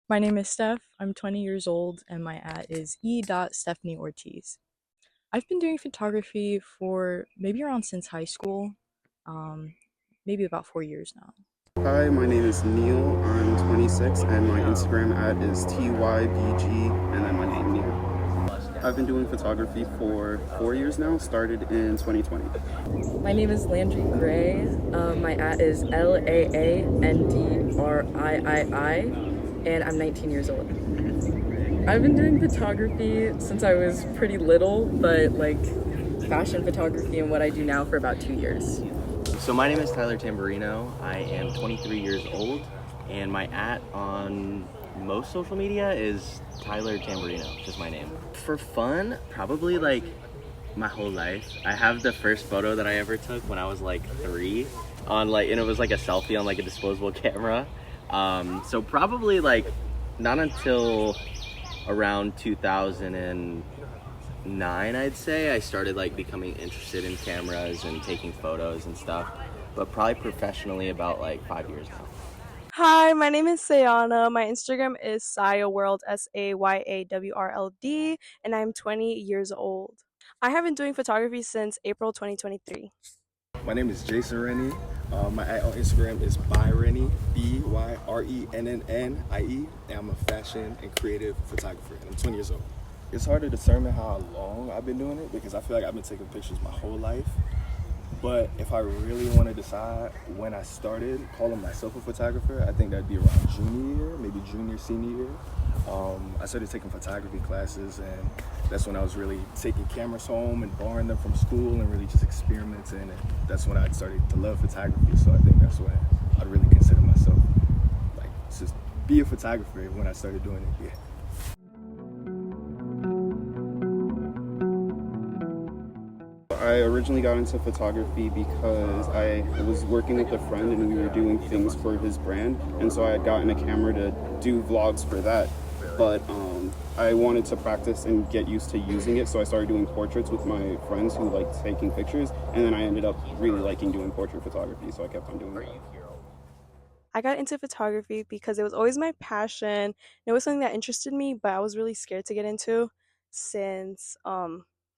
My name is Steph. I'm 20 years old and my @ is e.stephanieortiz. I've been doing photography for maybe around since high school, um, maybe about 4 years now. Hi, my name is Neil. I'm 26 and my Instagram ad is TYBG and then my name Neil. I've been doing photography for 4 years now, started in 2020. My name is Landry Gray. My @ is LAANDRIII, and I'm 19 years old. I've been doing photography since I was pretty little, but like fashion photography and what I do now for about 2 years. So my name is Tyler Tamburino. I am 23 years old, and my on most social media is Tyler Tamburino, just my name. For fun, probably like my whole life. I have the first photo that I ever took when I was like 3 and it was like a selfie on like a disposable camera. So probably like not until around 2009, I'd say, I started like becoming interested in cameras and taking photos and stuff, but probably professionally about like 5 years now. Hi, my name is Sayana. My Instagram is SayaWorld, SayaWRLD, and I'm 20 years old. I have been doing photography since April 2023. My name is Jason Rennie. My on Instagram is Byrennie, BYRENNNIE, and I'm a fashion and creative photographer, and I'm 20 years old. It's hard to determine how long I've been doing it because I feel like I've been taking pictures my whole life. But if I really want to decide when I started calling myself a photographer, I think that'd be around junior year, maybe junior, senior year. I started taking photography classes, and that's when I was really taking cameras home and borrowing them from school and really just experimenting. And that's when I started to love photography. So I think that's when I'd really consider myself like just be a photographer when I started doing it. Yeah. I originally got into photography because I was working with a friend and we were doing things for his brand, and so I had gotten a camera to do vlogs for that. But I wanted to practice and get used to using it, so I started doing portraits with my friends who liked taking pictures, and then I ended up really liking doing portrait photography, so I kept on doing that. I got into photography because it was always my passion. It was something that interested me, but I was really scared to get into since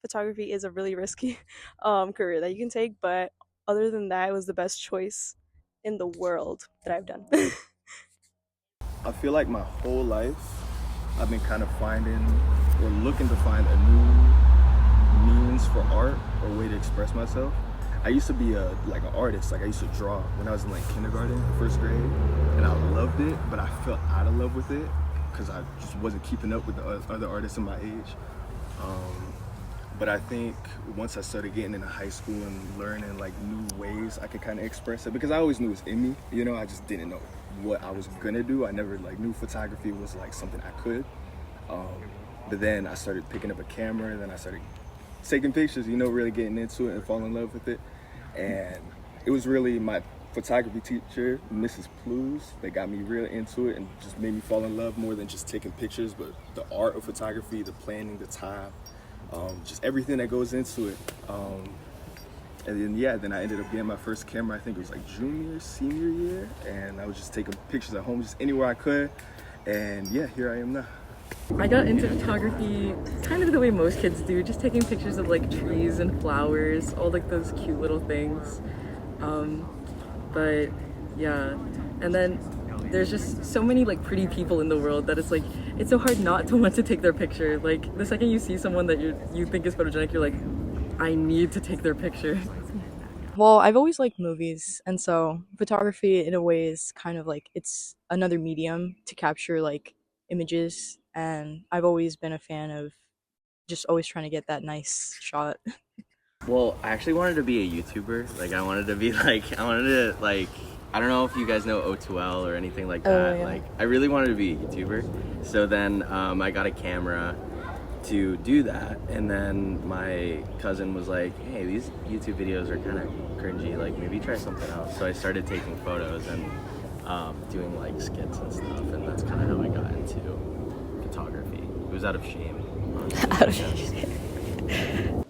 photography is a really risky career that you can take. But other than that, it was the best choice in the world that I've done. I feel like my whole life I've been kind of finding or looking to find a new means for art or way to express myself. I used to be like an artist. Like I used to draw when I was in like kindergarten, first grade, and I loved it. But I fell out of love with it because I just wasn't keeping up with the other artists in my age. But I think once I started getting into high school and learning like new ways I could kind of express it, because I always knew it was in me, you know, I just didn't know what I was gonna do. I never like knew photography was like something I could. But then I started picking up a camera, and then I started taking pictures, you know, really getting into it and falling in love with it. And it was really my photography teacher, Mrs. Plews, that got me really into it and just made me fall in love more than just taking pictures, but the art of photography, the planning, the time, just everything that goes into it. And then then I ended up getting my first camera. I think it was like junior, senior year, and I was just taking pictures at home, just anywhere I could. And yeah, here I am now. I got into photography kind of the way most kids do, just taking pictures of like trees and flowers, all like those cute little things. But yeah, and then there's just so many like pretty people in the world that it's so hard not to want to take their picture. Like the second you see someone that you think is photogenic, you're like, I need to take their picture. Well, I've always liked movies, and so photography in a way is kind of like it's another medium to capture like images, and I've always been a fan of just always trying to get that nice shot. Well, I actually wanted to be a YouTuber. Like I wanted to be like, I wanted to like, I don't know if you guys know O2L or anything like that. Yeah. Like I really wanted to be a YouTuber. So then I got a camera to do that, and then my cousin was like, hey, these YouTube videos are kind of cringy, like maybe try something else. So I started taking photos and doing like skits and stuff, and that's kind of how I got into photography. It was out of shame, honestly. Out of shame.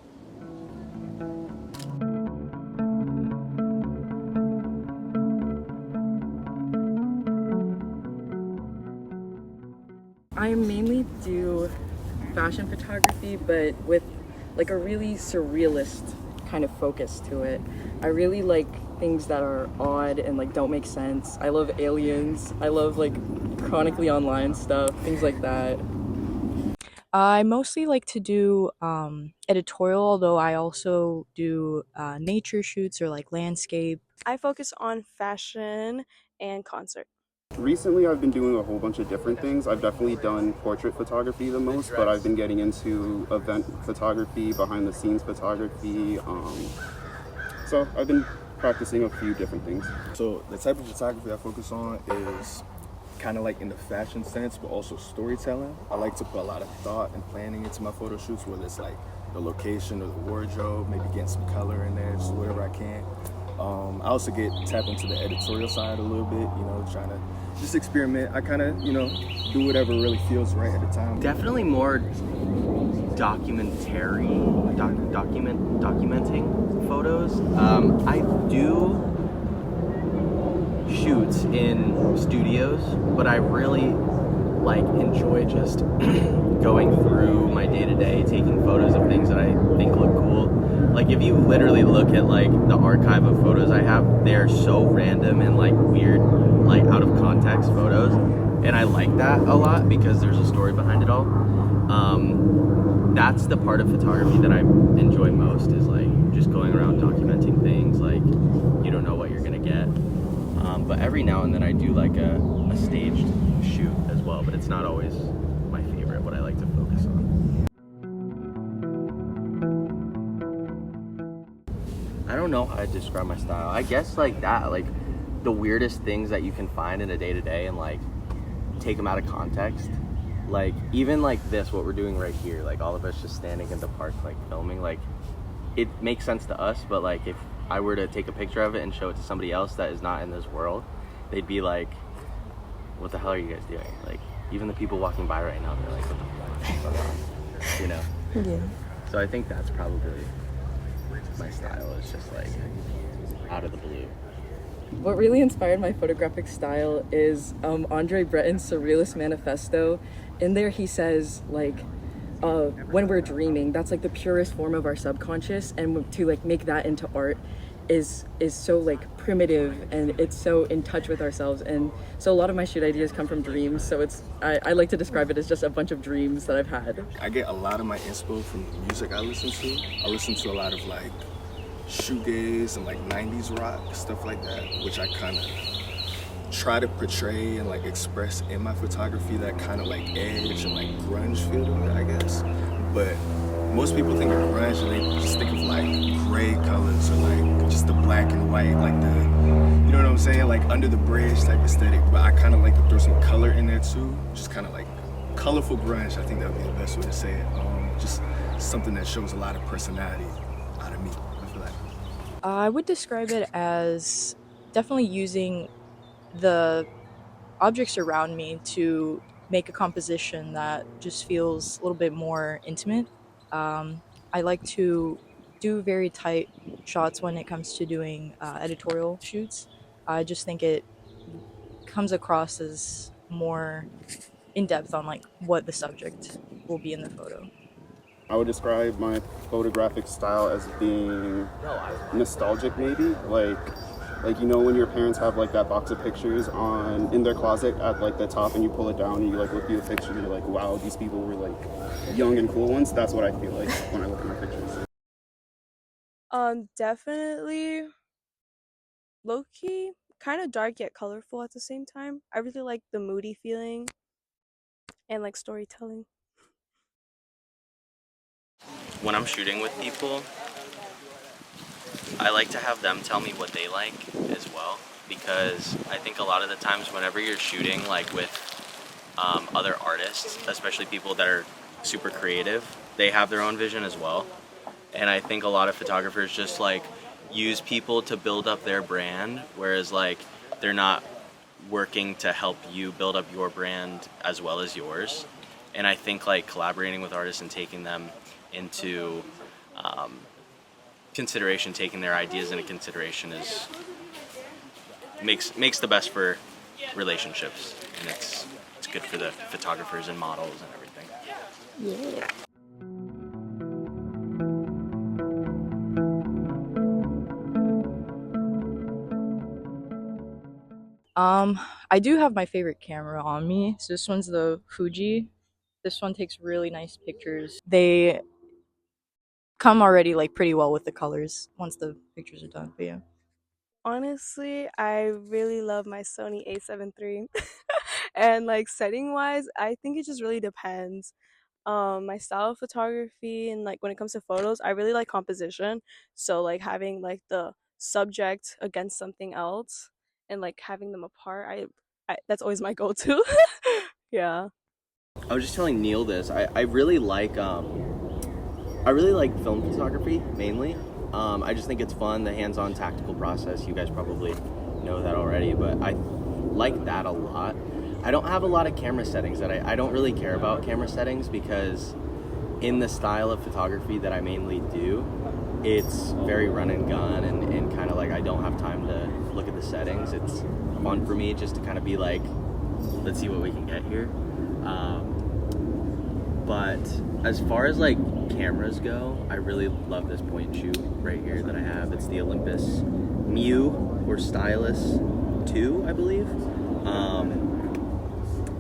I mainly do fashion photography, but with like a really surrealist kind of focus to it. I really like things that are odd and like don't make sense. I love aliens. I love like chronically online stuff, things like that. I mostly like to do editorial, although I also do nature shoots or like landscape. I focus on fashion and concert. Recently, I've been doing a whole bunch of different things. I've definitely done portrait photography the most, but I've been getting into event photography, behind the scenes photography. So I've been practicing a few different things. So the type of photography I focus on is kind of like in the fashion sense, but also storytelling. I like to put a lot of thought and planning into my photo shoots, whether it's like the location or the wardrobe, maybe getting some color in there, just whatever I can. I also tap into the editorial side a little bit, trying to just experiment. I kind of, do whatever really feels right at the time. Definitely more documenting photos. I do shoots in studios, but I really enjoy just going through my day-to-day, taking photos of things that I think look cool. Like if you literally look at the archive of photos I have, they're so random and weird, out of context photos, and I like that a lot because there's a story behind it all. That's the part of photography that I enjoy most, is just going around documenting things. You don't know what you're gonna get, but every now and then I do a staged shoot as well, but it's not always my favorite, what I like to focus on. I don't know how to describe my style. I guess the weirdest things that you can find in a day-to-day and take them out of context. Even this, what we're doing right here, all of us just standing in the park filming, it makes sense to us, but if I were to take a picture of it and show it to somebody else that is not in this world, they'd be like, what the hell are you guys doing? Even the people walking by right now, they're like, what the fuck is going on? You know? Yeah. So I think that's probably my style, is just out of the blue. What really inspired my photographic style is Andre Breton's Surrealist Manifesto. In there he says when we're dreaming, that's the purest form of our subconscious, and to make that into art is so primitive, and it's so in touch with ourselves. And so a lot of my shoot ideas come from dreams, so I like to describe it as just a bunch of dreams that I've had. I get a lot of my inspo from the music I listen to. I listen to a lot of shoegaze and 90s rock, stuff like that, which I kind of try to portray and express in my photography, that kind of edge and grunge feel to it, I guess. But most people think of grunge and they just think of gray colors or just the black and white, you know what I'm saying, under the bridge type aesthetic. But I kind of like to throw some color in there too, just kind of colorful grunge. I think that would be the best way to say it. Just something that shows a lot of personality out of me, I feel like. I would describe it as definitely using the objects around me to make a composition that just feels a little bit more intimate. I like to do very tight shots when it comes to doing editorial shoots. I just think it comes across as more in depth on what the subject will be in the photo. I would describe my photographic style as being nostalgic, maybe when your parents have that box of pictures in their closet at the top, and you pull it down and you look through the picture and you're wow, these people were young and cool once. That's what I feel like when I look at my pictures. Definitely low key, kind of dark yet colorful at the same time. I really like the moody feeling and storytelling. When I'm shooting with people, I like to have them tell me what they like as well, because I think a lot of the times whenever you're shooting with other artists, especially people that are super creative, they have their own vision as well. And I think a lot of photographers just use people to build up their brand, whereas they're not working to help you build up your brand as well as yours. And I think collaborating with artists and taking them into consideration, taking their ideas into consideration, makes the best for relationships, and it's it's good for the photographers and models and everything. Yeah. I do have my favorite camera on me. So this one's the Fuji. This one takes really nice pictures. They come already like pretty well with the colors once the pictures are done. But yeah. Honestly, I really love my Sony A7 III. And like setting wise, I think it just really depends. My style of photography and like when it comes to photos, I really like composition. So like having like the subject against something else and like having them apart, I that's always my go-to. Yeah. I was just telling Neil this. I really like I really like film photography mainly. I just think it's fun, the hands-on tactical process. You guys probably know that already, but I like that a lot. I don't have a lot of camera settings that I don't really care about camera settings because in the style of photography that I mainly do, it's very run and gun and kind of like I don't have time to look at the settings. It's fun for me just to kind of be like, let's see what we can get here. But as far as like cameras go, I really love this point and shoot right here that I have. It's the Olympus Mu or Stylus 2, I believe.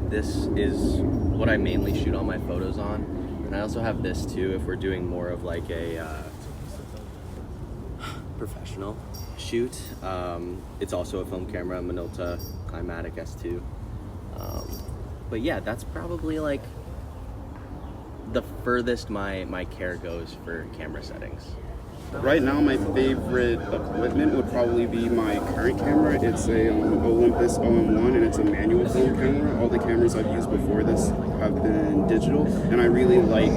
This is what I mainly shoot all my photos on. And I also have this too if we're doing more of like a professional shoot. It's also a film camera, Minolta Climatic S2. But yeah, that's probably like the furthest my care goes for camera settings. Right now, my favorite equipment would probably be my current camera. It's a Olympus OM1, and it's a manual film camera. All the cameras I've used before this have been digital, and I really like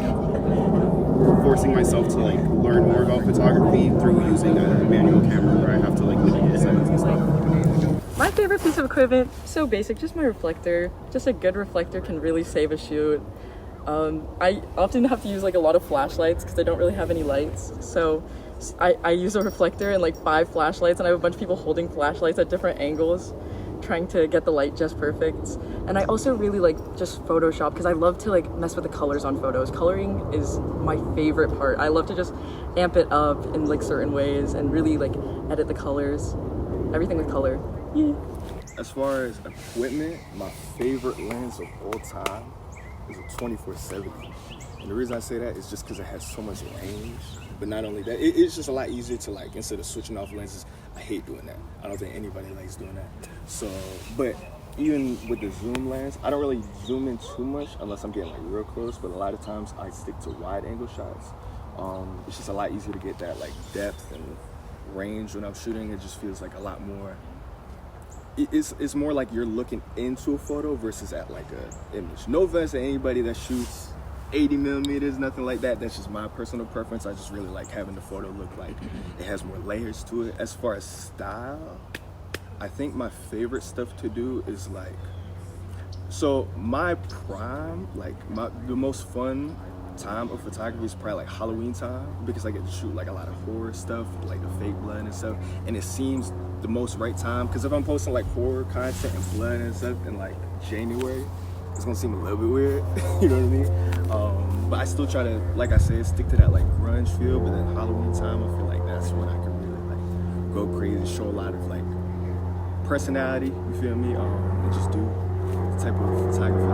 forcing myself to like learn more about photography through using a manual camera where I have to like look at settings and stuff. My favorite piece of equipment, so basic, just my reflector. Just a good reflector can really save a shoot. I often have to use like a lot of flashlights because I don't really have any lights. So I use a reflector and like 5 flashlights, and I have a bunch of people holding flashlights at different angles, trying to get the light just perfect. And I also really like just Photoshop because I love to like mess with the colors on photos. Coloring is my favorite part. I love to just amp it up in like certain ways and really like edit the colors, everything with color. Yeah. As far as equipment, my favorite lens of all time is a 24-70. And the reason I say that is just because it has so much range. But not only that, it's just a lot easier to like, instead of switching off lenses, I hate doing that. I don't think anybody likes doing that. So, but even with the zoom lens, I don't really zoom in too much unless I'm getting like real close, but a lot of times I stick to wide angle shots. It's just a lot easier to get that like depth and range when I'm shooting. It just feels like a lot more, it's more like you're looking into a photo versus at like a image. No offense to anybody that shoots 80 millimeters, nothing like that. That's just my personal preference. I just really like having the photo look like it has more layers to it. As far as style, I think my favorite stuff to do is like, so my prime, like the most fun time of photography is probably like Halloween time, because I get to shoot like a lot of horror stuff, like the fake blood and stuff, and it seems the most right time, because if I'm posting like horror content and blood and stuff in like January, it's gonna seem a little bit weird. You know what I mean? But I still try to, like I said, stick to that like grunge feel, but then Halloween time, I feel like that's when I can really like go crazy, show a lot of like personality, you feel me, and just do the type of photography